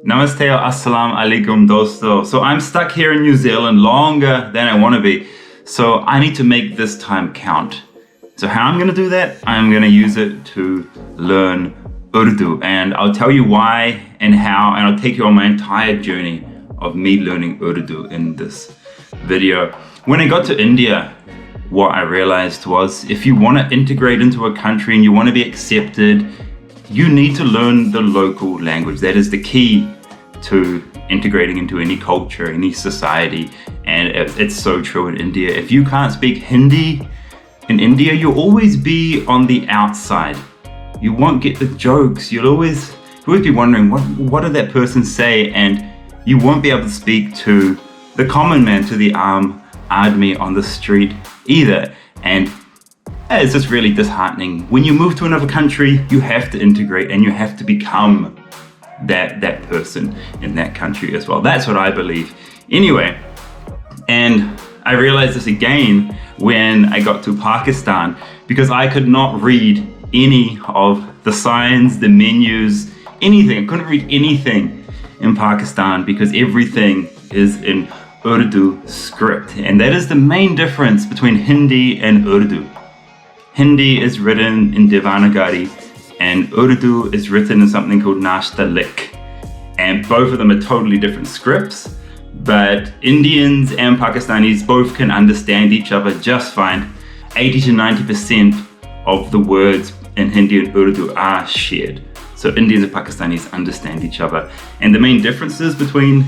Namaste or Assalamu alaikum dosto. So I'm stuck here in New Zealand longer than I want to be. So I need to make this time count. So how I'm going to do that? I'm going to use it to learn Urdu. And I'll tell you why and how, and I'll take you on my entire journey of me learning Urdu in this video. When I got to India, what I realized was if you want to integrate into a country and you want to be accepted, you need to learn the local language. That is the key to integrating into any culture, any society. And it's so true in India. If you can't speak Hindi in India, you'll always be on the outside. You won't get the jokes. You'll always be wondering, what did that person say? And you won't be able to speak to the common man, to the admi on the street either. And it's just really disheartening. When you move to another country, you have to integrate and you have to become that person in that country as well. That's what I believe. Anyway, and I realized this again when I got to Pakistan, because I could not read any of the signs, the menus, anything. I couldn't read anything in Pakistan because everything is in Urdu script. And that is the main difference between Hindi and Urdu. Hindi is written in Devanagari and Urdu is written in something called Nastaliq. And both of them are totally different scripts, but Indians and Pakistanis both can understand each other just fine. 80 to 90% of the words in Hindi and Urdu are shared. So Indians and Pakistanis understand each other. And the main differences between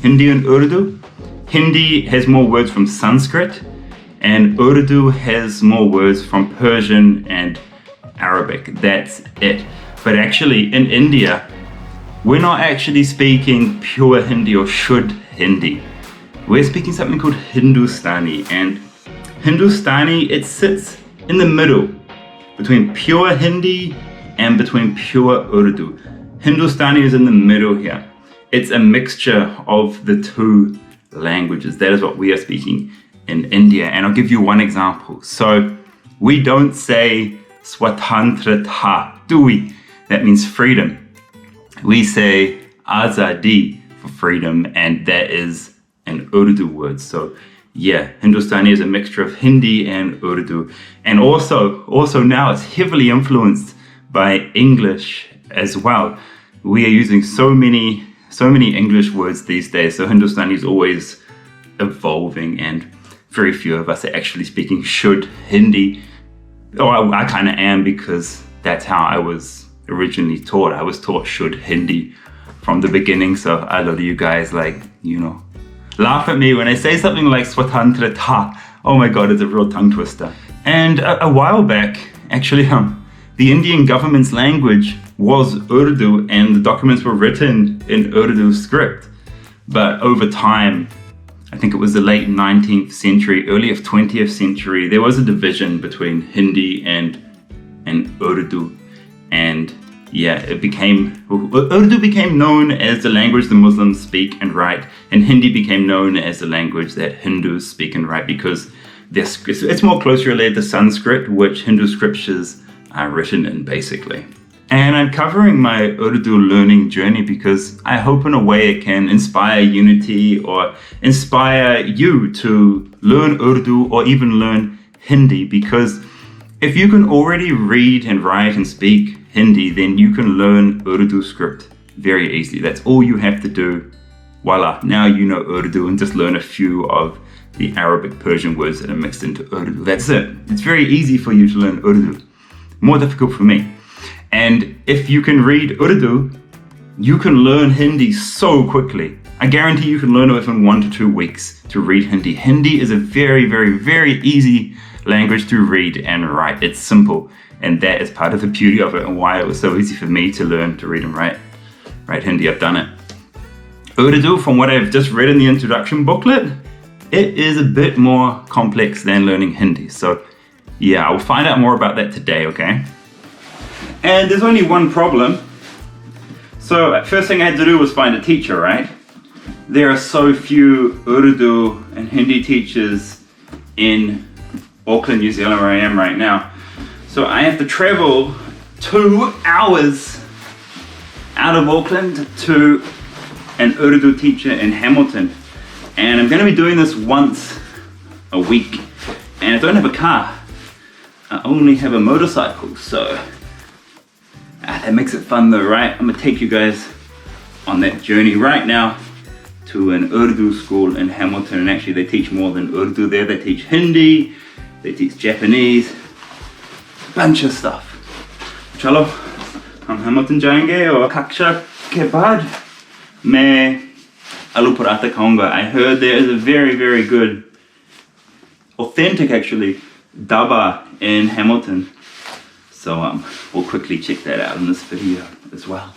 Hindi and Urdu: Hindi has more words from Sanskrit, and Urdu has more words from Persian and Arabic. That's it. But actually in India, we're not actually speaking pure Hindi or Shuddh Hindi. We're speaking something called Hindustani. And Hindustani, it sits in the middle between pure Hindi and between pure Urdu. Hindustani is in the middle here. It's a mixture of the two languages. That is what we are speaking in India. And I'll give you one example. So we don't say Swatantrata, do we? That means freedom. We say Azadi for freedom, and that is an Urdu word. So yeah, Hindustani is a mixture of Hindi and Urdu. And also now it's heavily influenced by English as well. We are using so many English words these days. So Hindustani is always evolving, and very few of us are actually speaking Shuddh Hindi. Oh, I kind of am, because that's how I was originally taught. I was taught Shuddh Hindi from the beginning. So a lot of you guys laugh at me when I say something like Swatantrata. Oh my God, it's a real tongue twister. And a while back, actually, the Indian government's language was Urdu, and the documents were written in Urdu script. But over time, I think it was the late 19th century, early 20th century, there was a division between Hindi and Urdu. And yeah, Urdu became known as the language the Muslims speak and write, and Hindi became known as the language that Hindus speak and write, because it's more closely related to Sanskrit, which Hindu scriptures are written in, basically. And I'm covering my Urdu learning journey because I hope in a way it can inspire unity or inspire you to learn Urdu or even learn Hindi. Because if you can already read and write and speak Hindi, then you can learn Urdu script very easily. That's all you have to do. Voila, now you know Urdu, and just learn a few of the Arabic Persian words that are mixed into Urdu. That's it. It's very easy for you to learn Urdu. More difficult for me. And if you can read Urdu, you can learn Hindi so quickly. I guarantee you can learn it within 1 to 2 weeks to read Hindi. Hindi is a very, very, very easy language to read and write. It's simple. And that is part of the beauty of it and why it was so easy for me to learn to read and write Hindi. I've done it. Urdu, from what I've just read in the introduction booklet, it is a bit more complex than learning Hindi. So yeah, I'll find out more about that today, okay? And there's only one problem. So first thing I had to do was find a teacher, right? There are so few Urdu and Hindi teachers in Auckland, New Zealand, where I am right now. So I have to travel 2 hours out of Auckland to an Urdu teacher in Hamilton, and I'm going to be doing this once a week. And I don't have a car, I only have a motorcycle, so that makes it fun though, right? I'm going to take you guys on that journey right now to an Urdu school in Hamilton, and actually they teach more than Urdu there. They teach Hindi, they teach Japanese, a bunch of stuff. Chalo, हम Hamilton जाएंगे और कक्षा के बाद मैं आलू पराठा खाऊंगा. I heard there is a very, very good, authentic actually, dhaba in Hamilton. So we'll quickly check that out in this video as well.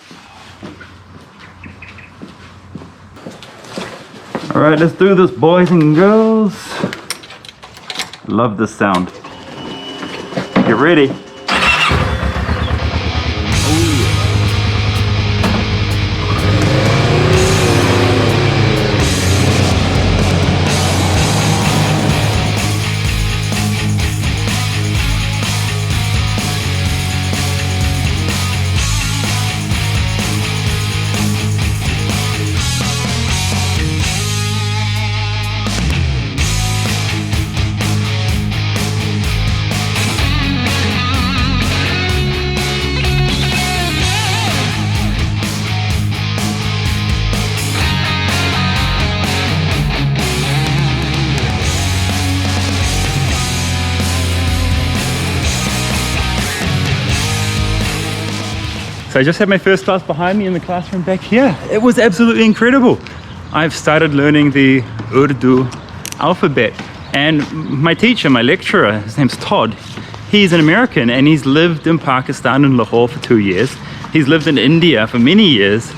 Alright, let's do this, boys and girls. Love this sound. Get ready. So I just had my first class behind me in the classroom back here. It was absolutely incredible. I've started learning the Urdu alphabet, and my teacher, my lecturer, his name's Todd. He's an American and he's lived in Pakistan in Lahore for 2 years. He's lived in India for many years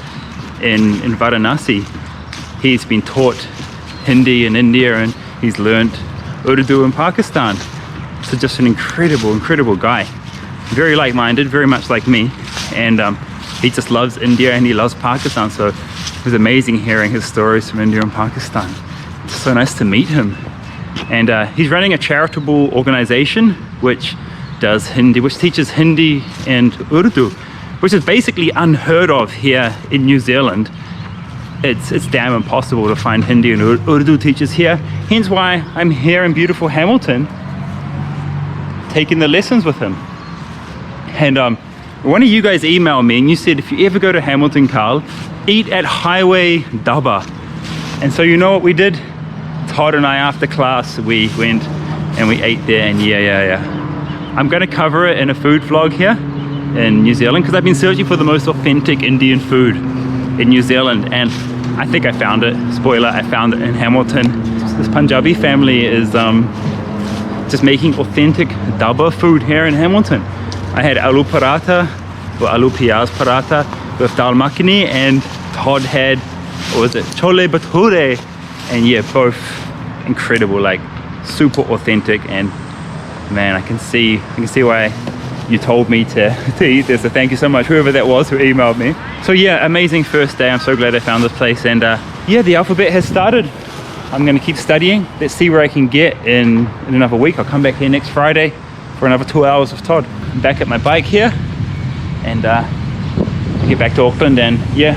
in Varanasi. He's been taught Hindi in India and he's learned Urdu in Pakistan. So just an incredible, incredible guy. Very like-minded, very much like me, and he just loves India and he loves Pakistan, so it was amazing hearing his stories from India and Pakistan. It's so nice to meet him. And he's running a charitable organization which does Hindi, which teaches Hindi and Urdu, which is basically unheard of here in New Zealand. It's damn impossible to find Hindi and Urdu teachers here, hence why I'm here in beautiful Hamilton taking the lessons with him. And one of you guys emailed me and you said if you ever go to Hamilton, Karl, eat at Highway Dhaba. And so you know what we did? Todd and I, after class, we went and we ate there, and yeah. I'm going to cover it in a food vlog here in New Zealand because I've been searching for the most authentic Indian food in New Zealand, and I think I found it. Spoiler, I found it in Hamilton. This Punjabi family is just making authentic dhaba food here in Hamilton. I had aloo paratha, or aloo piyaz paratha with dal makhani, and Todd had, what was it, chole bhature, and yeah, both incredible, like super authentic. And man, I can see why you told me to eat this, so thank you so much, whoever that was who emailed me. So yeah, amazing first day. I'm so glad I found this place, and yeah, the alphabet has started. I'm going to keep studying. Let's see where I can get in another week. I'll come back here next Friday for another 2 hours of Todd. I'm back at my bike here, and get back to Auckland, and yeah,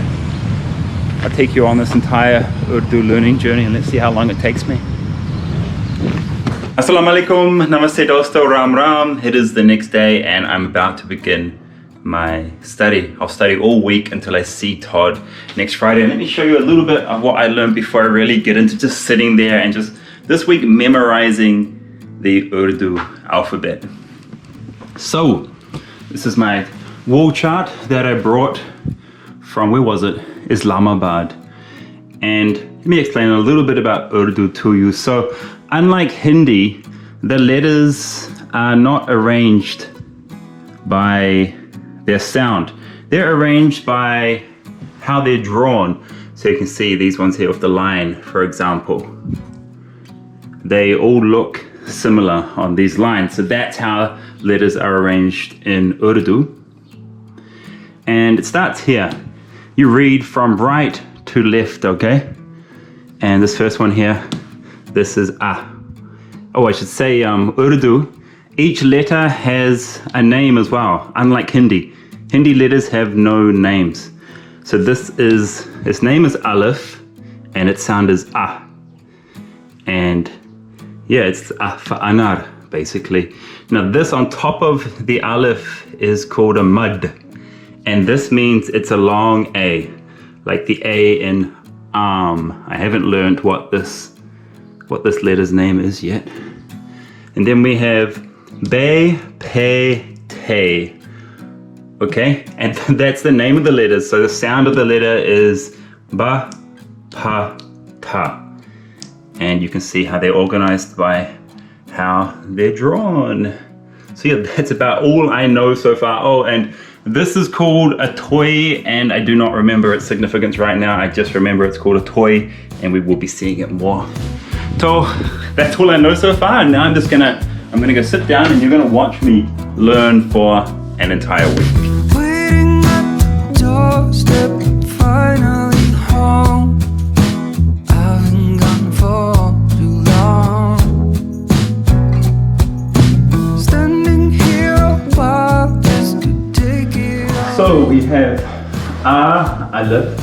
I'll take you on this entire Urdu learning journey, and let's see how long it takes me. Assalamu alaikum, namaste dosto, ram ram. It is the next day and I'm about to begin my study. I'll study all week until I see Todd next Friday. And let me show you a little bit of what I learned before I really get into just sitting there and just this week memorizing the Urdu alphabet. So, this is my wall chart that I brought from, where was it? Islamabad. And let me explain a little bit about Urdu to you. So, unlike Hindi, the letters are not arranged by their sound. They're arranged by how they're drawn. So you can see these ones here with the line, for example. They all look similar on these lines. So that's how letters are arranged in Urdu. And it starts here. You read from right to left, okay? And this first one here, this is A. Oh, I should say Urdu, each letter has a name as well, unlike Hindi. Hindi letters have no names. So its name is Aleph, and its sound is ah. And yeah, it's ah for anar, basically. Now this on top of the Aleph is called a mud. And this means it's a long A, like the A in arm. I haven't learned what this letter's name is yet. And then we have Be, Pe, Te. Okay, and that's the name of the letters. So the sound of the letter is Ba, Pa, Ta. And you can see how they're organized by how they're drawn. So yeah, that's about all I know so far. Oh, and this is called a toy, and I do not remember its significance right now. I just remember it's called a toy, and we will be seeing it more. So that's all I know so far. And now I'm gonna go sit down, and you're gonna watch me learn for an entire week. Waiting at the doorstep, finally home. I've been gone for too long. Standing here a while just to take it all. So we have Aleph,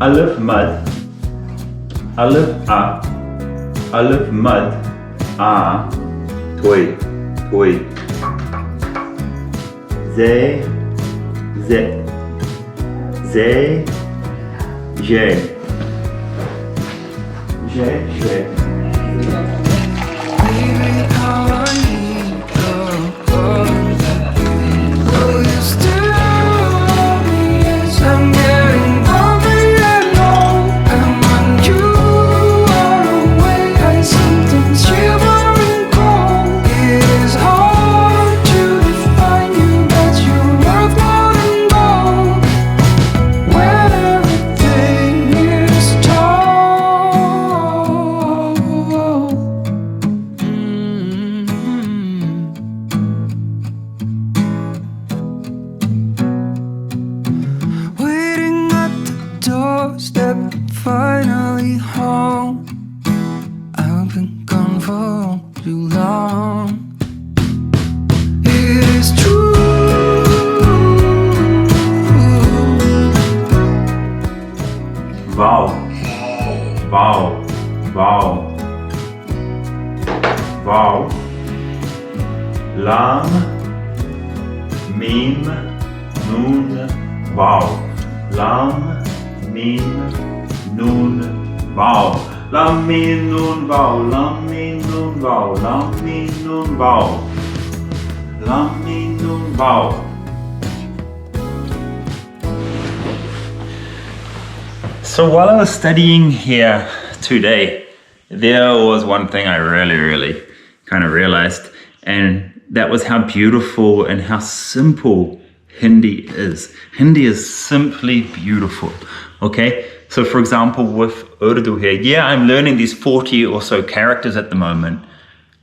Aleph Mud, Aleph Aleph Mud, Toy, Toy. Ze, Ze, Ze, Je, Je. Baby, how I need will you still love me as I'm getting lonely and alone? And when you are away, I something shivering cold. It is hard to define you, but you're worth more than gold. When everything is told. Waiting at the doorstep, finally home. I've been gone for too long. It is true. Vowel, vowel, vowel, vowel. Lam, mim, nun, vowel. Lam, mim, nun, vowel. Lam, mim, nun, vowel. Lam, mim, nun, vowel. Lam, mim, nun, vowel. Lam, mim, nun, vowel. So while I was studying here today, there was one thing I really kind of realized, and that was how beautiful and how simple Hindi is. Hindi is simply beautiful, okay? So for example, with Urdu here, yeah, I'm learning these 40 or so characters at the moment,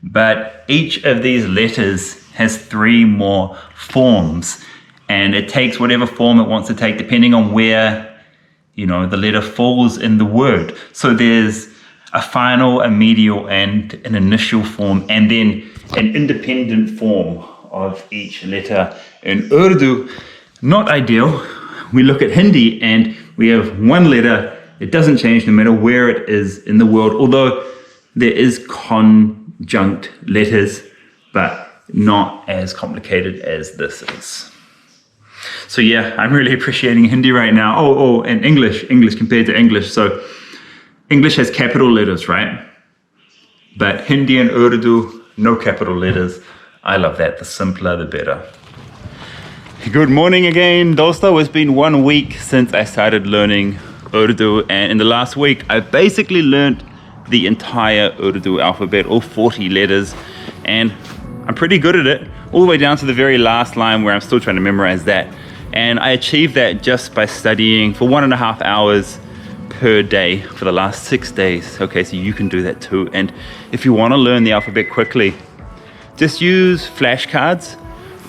but each of these letters has 3 more forms, and it takes whatever form it wants to take depending on where the letter falls in the word. So there's a final, a medial, and an initial form, and then an independent form of each letter in Urdu. Not ideal. We look at Hindi and we have one letter. It doesn't change no matter where it is in the world, although there is conjunct letters, but not as complicated as this is. So yeah, I'm really appreciating Hindi right now. Oh, and English compared to English. So English has capital letters, right? But Hindi and Urdu, no capital letters. I love that. The simpler, the better. Good morning again, dosto. It's been 1 week since I started learning Urdu. And in the last week, I basically learned the entire Urdu alphabet, all 40 letters. And I'm pretty good at it, all the way down to the very last line where I'm still trying to memorize that. And I achieved that just by studying for 1.5 hours per day for the last 6 days. Okay, so you can do that too. And if you want to learn the alphabet quickly, just use flashcards,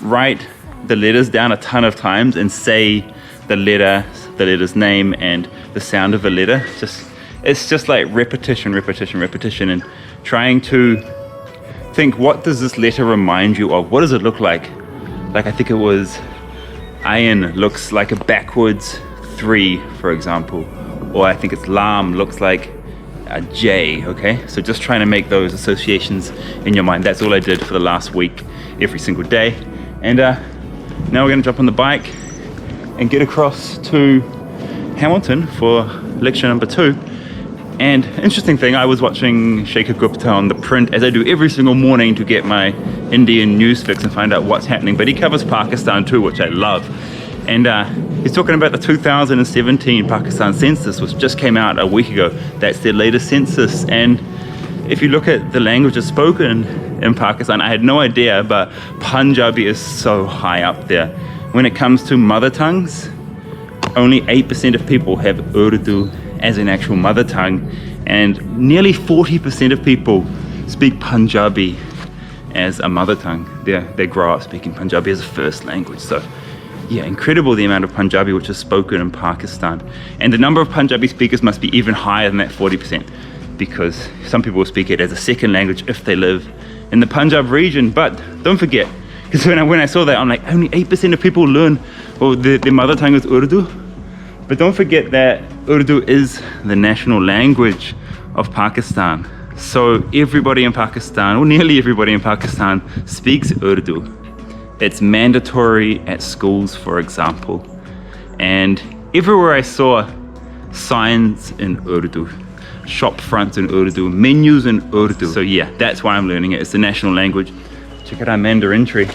write the letters down a ton of times and say the letter's name and the sound of the letter. It's just like repetition, and trying to think, what does this letter remind you of? What does it look like? Like I think it was Ayin looks like a backwards 3, for example. Or I think it's Lam looks like a J, okay? So just trying to make those associations in your mind. That's all I did for the last week, every single day. And now we're gonna jump on the bike and get across to Hamilton for lecture number 2. And interesting thing, I was watching Shekhar Gupta on the print, as I do every single morning to get my Indian news fix and find out what's happening. But he covers Pakistan too, which I love. And he's talking about the 2017 Pakistan census, which just came out a week ago. That's their latest census. And if you look at the languages spoken in Pakistan, I had no idea, but Punjabi is so high up there. When it comes to mother tongues, only 8% of people have Urdu as an actual mother tongue, and nearly 40% of people speak Punjabi as a mother tongue. They grow up speaking Punjabi as a first language. So yeah, incredible the amount of Punjabi which is spoken in Pakistan. And the number of Punjabi speakers must be even higher than that 40%, because some people will speak it as a second language if they live in the Punjab region. But don't forget, because when I saw that, I'm like, only 8% of people learn, or their mother tongue is Urdu. But don't forget that Urdu is the national language of Pakistan. So everybody in Pakistan, or nearly everybody in Pakistan, speaks Urdu. It's mandatory at schools, for example. And everywhere I saw signs in Urdu, shop fronts in Urdu, menus in Urdu. So yeah, that's why I'm learning it. It's the national language. Check out our Mandarin tree.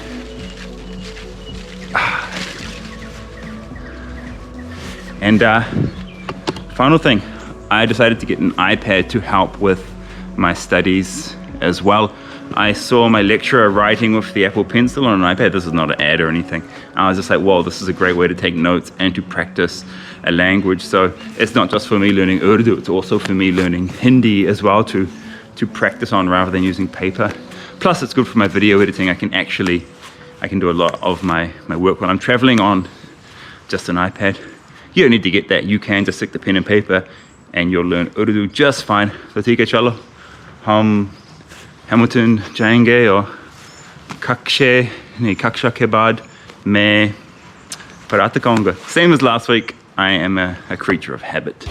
And final thing, I decided to get an iPad to help with my studies as well. I saw my lecturer writing with the Apple Pencil on an iPad. This is not an ad or anything. I was just like, whoa, this is a great way to take notes and to practice a language. So it's not just for me learning Urdu, it's also for me learning Hindi as well to practice on rather than using paper. Plus it's good for my video editing. I can do a lot of my work when I'm traveling on just an iPad. You don't need to get that. You can just stick the pen and paper and you'll learn Urdu just fine. So theek hai chalo. Hum Hamilton jayenge aur kaksha ke baad main parat kaunga. Same as last week, I am a creature of habit.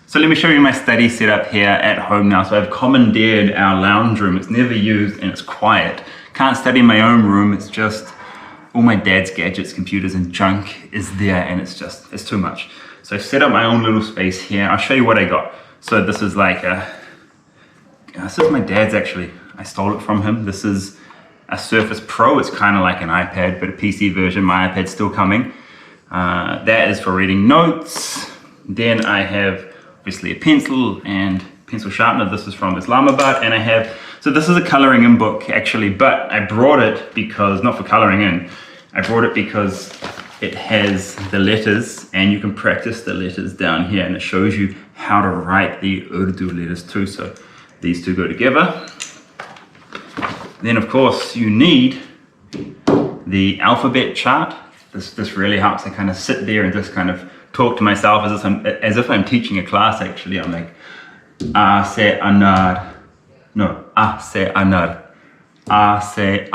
So let me show you my study setup here at home now. So I've commandeered our lounge room. It's never used and it's quiet. Can't study in my own room. It's just all my dad's gadgets, computers and junk is there, and it's too much. So I've set up my own little space here. I'll show you what I got. So this is like this is my dad's actually. I stole it from him. This is a Surface Pro. It's kind of like an iPad, but a PC version. My iPad's still coming. That is for reading notes. Then I have obviously a pencil and pencil sharpener. This is from Islamabad, and I have, so this is a coloring in book actually, but I brought it because, not for coloring in, I brought it because it has the letters and you can practice the letters down here, and it shows you how to write the Urdu letters too. So these two go together. Then of course you need the alphabet chart. This really helps. I kind of sit there and just kind of talk to myself as if I'm teaching a class actually. I'm like, A se anar, no, A se anar, A se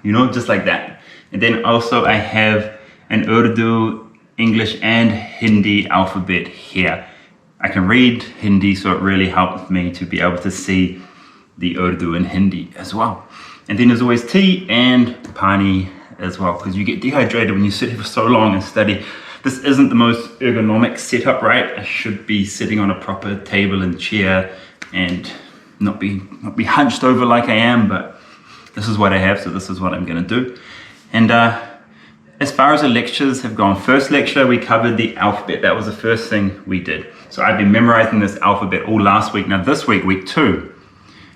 you know, just like that. And then also I have an Urdu, English and Hindi alphabet here. I can read Hindi, so it really helps me to be able to see the Urdu and Hindi as well. And then there's always tea and pani as well, because you get dehydrated when you sit here for so long and study. This isn't the most ergonomic setup, right? I should be sitting on a proper table and chair and not be hunched over like I am, but this is what I have, so this is what I'm gonna do. And as far as the lectures have gone, first lecture we covered the alphabet. That was the first thing we did. So I've been memorizing this alphabet all last week. Now this week, week 2,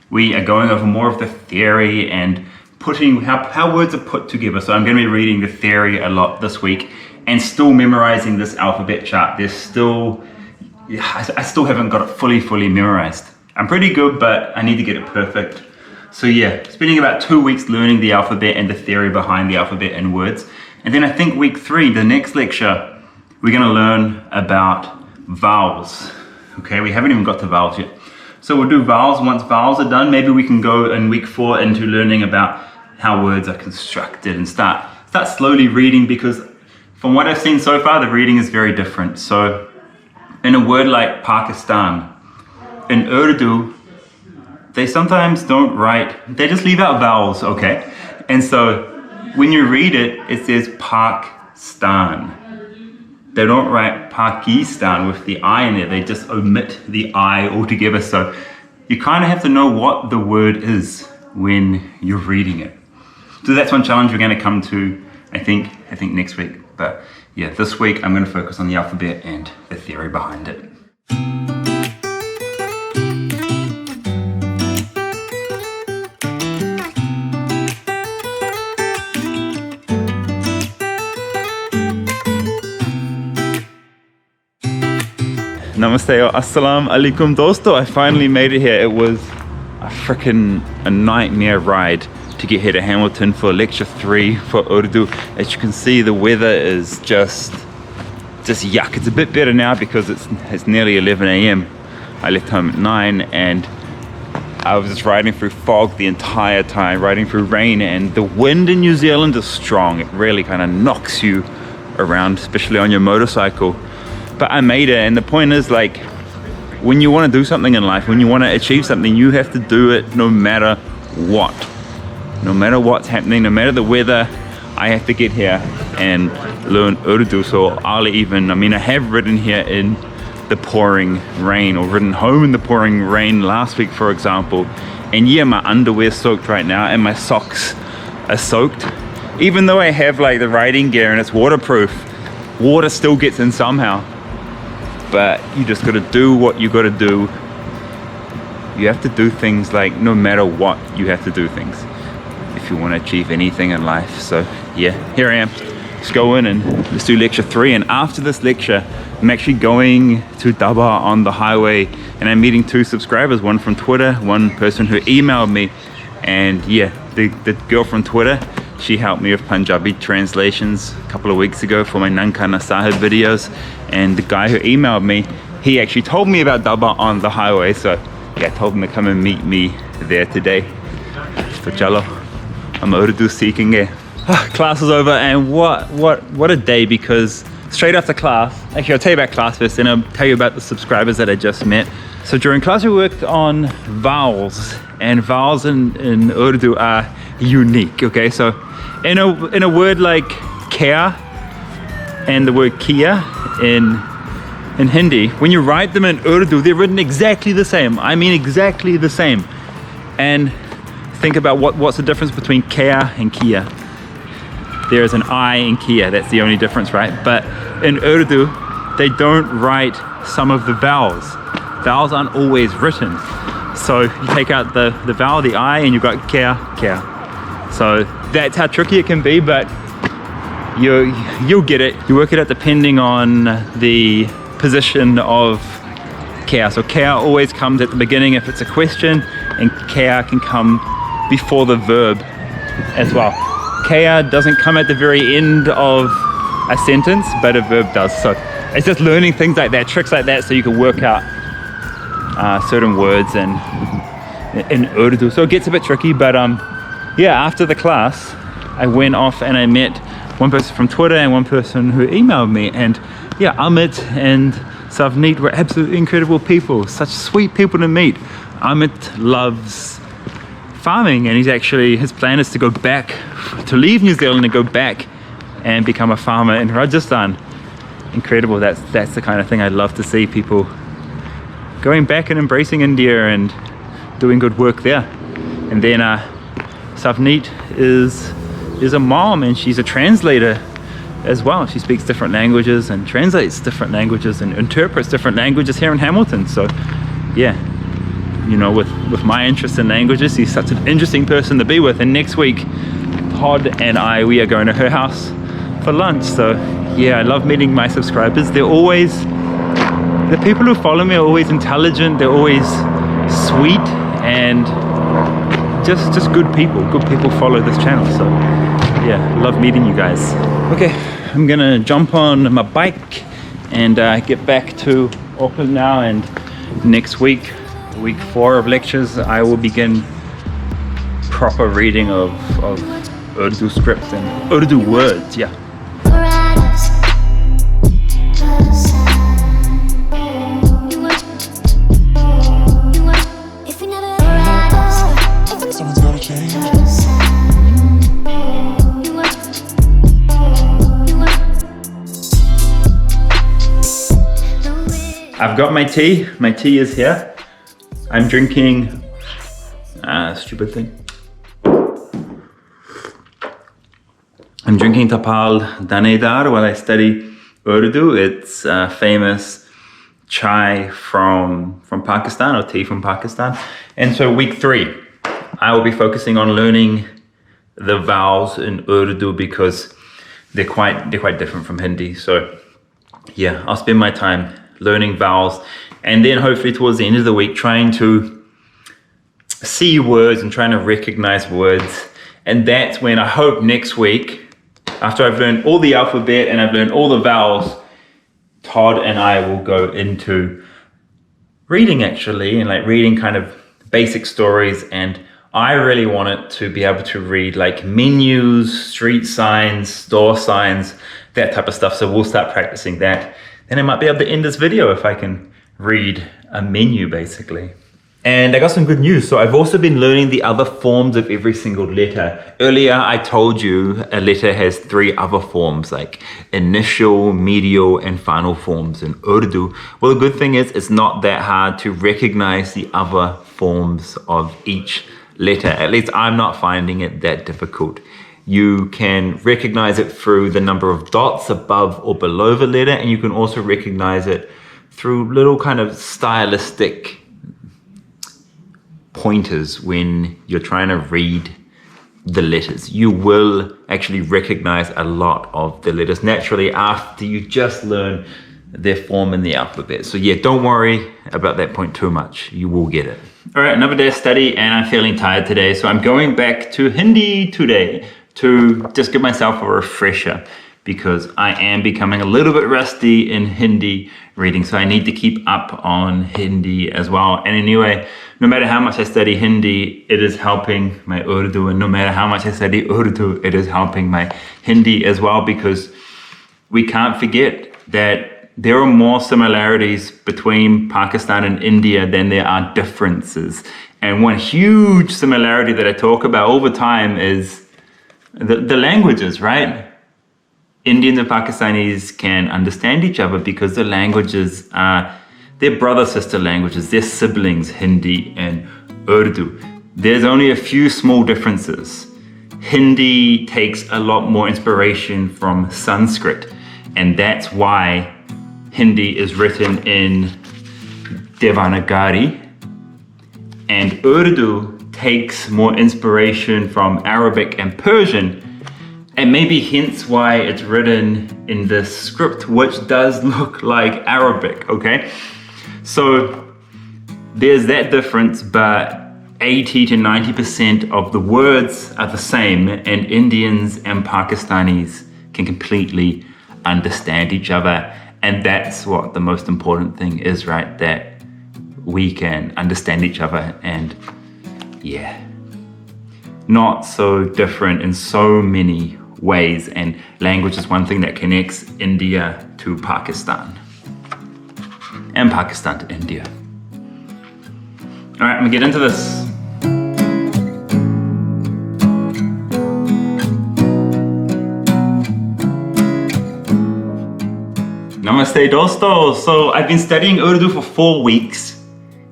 we are going over more of the theory and putting how words are put together. So I'm gonna be reading the theory a lot this week and still memorizing this alphabet chart. I still haven't got it fully memorized. I'm pretty good, but I need to get it perfect. So yeah, spending about 2 weeks learning the alphabet and the theory behind the alphabet and words. And then I think week 3, the next lecture, we're gonna learn about vowels. Okay, we haven't even got to vowels yet. So we'll do vowels. Once vowels are done, maybe we can go in week 4 into learning about how words are constructed and start slowly reading, because from what I've seen so far, the reading is very different. So in a word like Pakistan, in Urdu, they sometimes don't write, they just leave out vowels, okay? And so when you read it, it says Pakistan. They don't write Pakistan with the I in it, they just omit the I altogether. So you kind of have to know what the word is when you're reading it. So that's one challenge we're going to come to, I think next week. But yeah, this week I'm going to focus on the alphabet and the theory behind it. Namaste or Assalamu alaikum dosto. I finally made it here. It was a nightmare ride to get here to Hamilton for lecture 3 for Urdu. As you can see, the weather is just yuck. It's a bit better now because it's nearly 11 a.m. I left home at 9 and I was just riding through fog the entire time, riding through rain, and the wind in New Zealand is strong. It really kind of knocks you around, especially on your motorcycle. But I made it, and the point is, like, when you want to do something in life, when you want to achieve something, you have to do it no matter what. No matter what's happening, no matter the weather, I have to get here and learn Urdu. So I have ridden here in the pouring rain, or ridden home in the pouring rain last week, for example. And yeah, my underwear's soaked right now, and my socks are soaked. Even though I have like the riding gear and it's waterproof, water still gets in somehow. But you just gotta do what you gotta do. You have to do things, like, no matter what, you have to do things if you want to achieve anything in life. So yeah, here I am. Let's go in and let's do lecture 3. And after this lecture, I'm actually going to Daba on the highway, and I'm meeting 2 subscribers, one from Twitter, one person who emailed me. And yeah, the girl from Twitter, she helped me with Punjabi translations a couple of weeks ago for my Nankana Sahib videos. And the guy who emailed me, he actually told me about Daba on the highway. So yeah, I told him to come and meet me there today. So chalo, I'm Urdu seeking it. Class is over, and what a day, because straight after class, actually I'll tell you about class first, then I'll tell you about the subscribers that I just met. So during class we worked on vowels, and vowels in Urdu are unique, okay? So in a word like kya and the word kia in Hindi, when you write them in Urdu, they're written exactly the same. I mean exactly the same. And think about what's the difference between kya and kia. There is an I in kia, that's the only difference, right? But in Urdu, they don't write some of the vowels. Vowels aren't always written. So you take out the vowel, the I, and you've got kya. So that's how tricky it can be, but you'll get it. You work it out depending on the position of kya. So kya always comes at the beginning if it's a question, and kya can come before the verb as well. Kya doesn't come at the very end of a sentence, but a verb does. So it's just learning things like that, tricks like that, so you can work out certain words in Urdu. So it gets a bit tricky, but yeah, after the class, I went off and I met one person from Twitter and one person who emailed me. And yeah, Amit and Savneet were absolutely incredible people, such sweet people to meet. Amit loves farming, and his plan is to go back, to leave New Zealand and go back and become a farmer in Rajasthan. Incredible. That's the kind of thing I love to see, people going back and embracing India and doing good work there. And then Savneet is a mom, and she's a translator as well. She speaks different languages and translates different languages and interprets different languages here in Hamilton. So yeah, you know, with my interest in languages, he's such an interesting person to be with. And next week, Todd and we are going to her house for lunch. So yeah, I love meeting my subscribers. The people who follow me are always intelligent, they're always sweet, and just good people. Good people follow this channel. So yeah, love meeting you guys. Okay, I'm gonna jump on my bike and get back to Auckland now, and next week week 4 of lectures, I will begin proper reading of Urdu script and Urdu words, yeah. I've got my tea. My tea is here. I'm drinking, stupid thing. I'm drinking Tapal Danedar while I study Urdu. It's famous chai from Pakistan, or tea from Pakistan. And so week 3, I will be focusing on learning the vowels in Urdu because they're quite different from Hindi. So yeah, I'll spend my time learning vowels, and then hopefully towards the end of the week trying to see words and trying to recognize words. And that's when I hope next week, after I've learned all the alphabet and I've learned all the vowels, Todd and I will go into reading actually, and like reading kind of basic stories. And I really want it to be able to read like menus, street signs, store signs, that type of stuff. So we'll start practicing that. Then I might be able to end this video if I can read a menu basically. And I got some good news. So I've also been learning the other forms of every single letter. Earlier I told you a letter has 3 other forms, like initial, medial, and final forms in Urdu. Well, the good thing is it's not that hard to recognize the other forms of each letter. At least I'm not finding it that difficult. You can recognize it through the number of dots above or below the letter, and you can also recognize it through little kind of stylistic pointers when you're trying to read the letters. You will actually recognize a lot of the letters naturally after you just learn their form in the alphabet. So yeah, don't worry about that point too much. You will get it. All right, another day of study, and I'm feeling tired today, so I'm going back to Hindi today to just give myself a refresher, because I am becoming a little bit rusty in Hindi reading, so I need to keep up on Hindi as well. And anyway, no matter how much I study Hindi, it is helping my Urdu, and no matter how much I study Urdu, it is helping my Hindi as well, because we can't forget that there are more similarities between Pakistan and India than there are differences. And one huge similarity that I talk about all the time is the languages, right? Indians and Pakistanis can understand each other because the languages are, they're brother-sister languages, they're siblings, Hindi and Urdu. There's only a few small differences. Hindi takes a lot more inspiration from Sanskrit, and that's why Hindi is written in Devanagari, and Urdu takes more inspiration from Arabic and Persian, and maybe hence why it's written in this script, which does look like Arabic, okay? So there's that difference, but 80 to 90% of the words are the same, and Indians and Pakistanis can completely understand each other. And that's what the most important thing is, right? That we can understand each other, and yeah, not so different in so many ways. And language is one thing that connects India to Pakistan and Pakistan to India. All right, I'm gonna get into this. Namaste dosto. So I've been studying Urdu for 4 weeks.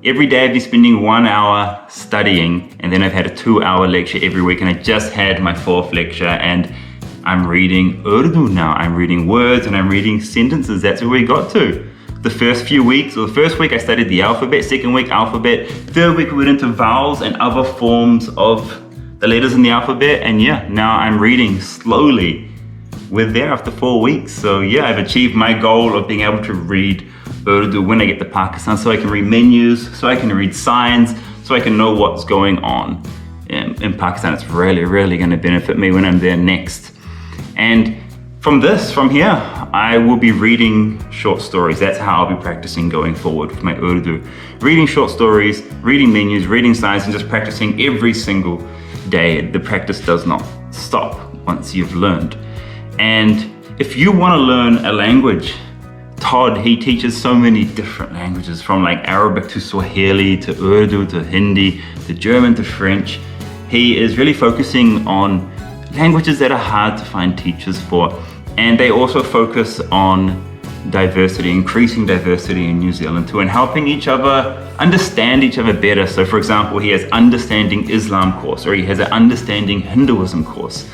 Every day I've been spending 1 hour studying, and then I've had a 2-hour lecture every week, and I just had my 4th lecture, and I'm reading Urdu now. I'm reading words and I'm reading sentences. That's where we got to. The first few weeks, or the first week I studied the alphabet, second week alphabet, third week we went into vowels and other forms of the letters in the alphabet, and yeah, now I'm reading slowly. We're there after 4 weeks. So yeah, I've achieved my goal of being able to read Urdu when I get to Pakistan, so I can read menus, so I can read signs, so I can know what's going on in Pakistan. It's really, really going to benefit me when I'm there next. And from here, I will be reading short stories. That's how I'll be practicing going forward with my Urdu. Reading short stories, reading menus, reading signs, and just practicing every single day. The practice does not stop once you've learned. And if you want to learn a language, Todd, he teaches so many different languages, from like Arabic to Swahili to Urdu to Hindi to German to French. He is really focusing on languages that are hard to find teachers for. And they also focus on diversity, increasing diversity in New Zealand too, and helping each other understand each other better. So for example, he has Understanding Islam course, or he has an Understanding Hinduism course.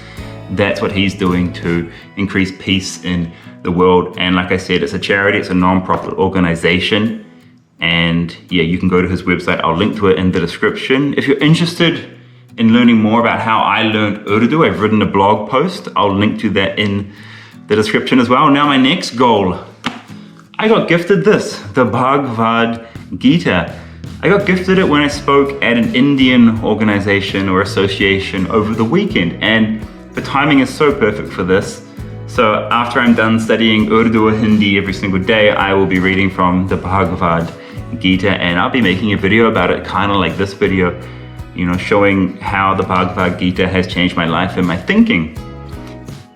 That's what he's doing to increase peace in the world. And like I said, it's a charity, it's a non-profit organization. And yeah, you can go to his website. I'll link to it in the description. If you're interested in learning more about how I learned Urdu, I've written a blog post. I'll link to that in the description as well. Now my next goal, I got gifted this, the Bhagavad Gita. I got gifted it when I spoke at an Indian organization or association over the weekend, and the timing is so perfect for this. So after I'm done studying Urdu or Hindi every single day, I will be reading from the Bhagavad Gita, and I'll be making a video about it, kind of like this video, you know, showing how the Bhagavad Gita has changed my life and my thinking.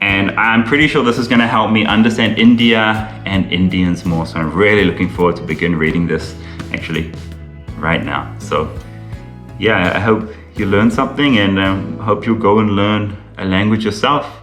And I'm pretty sure this is going to help me understand India and Indians more. So I'm really looking forward to begin reading this actually right now. So yeah, I hope you learned something, and hope you'll go and learn a language yourself.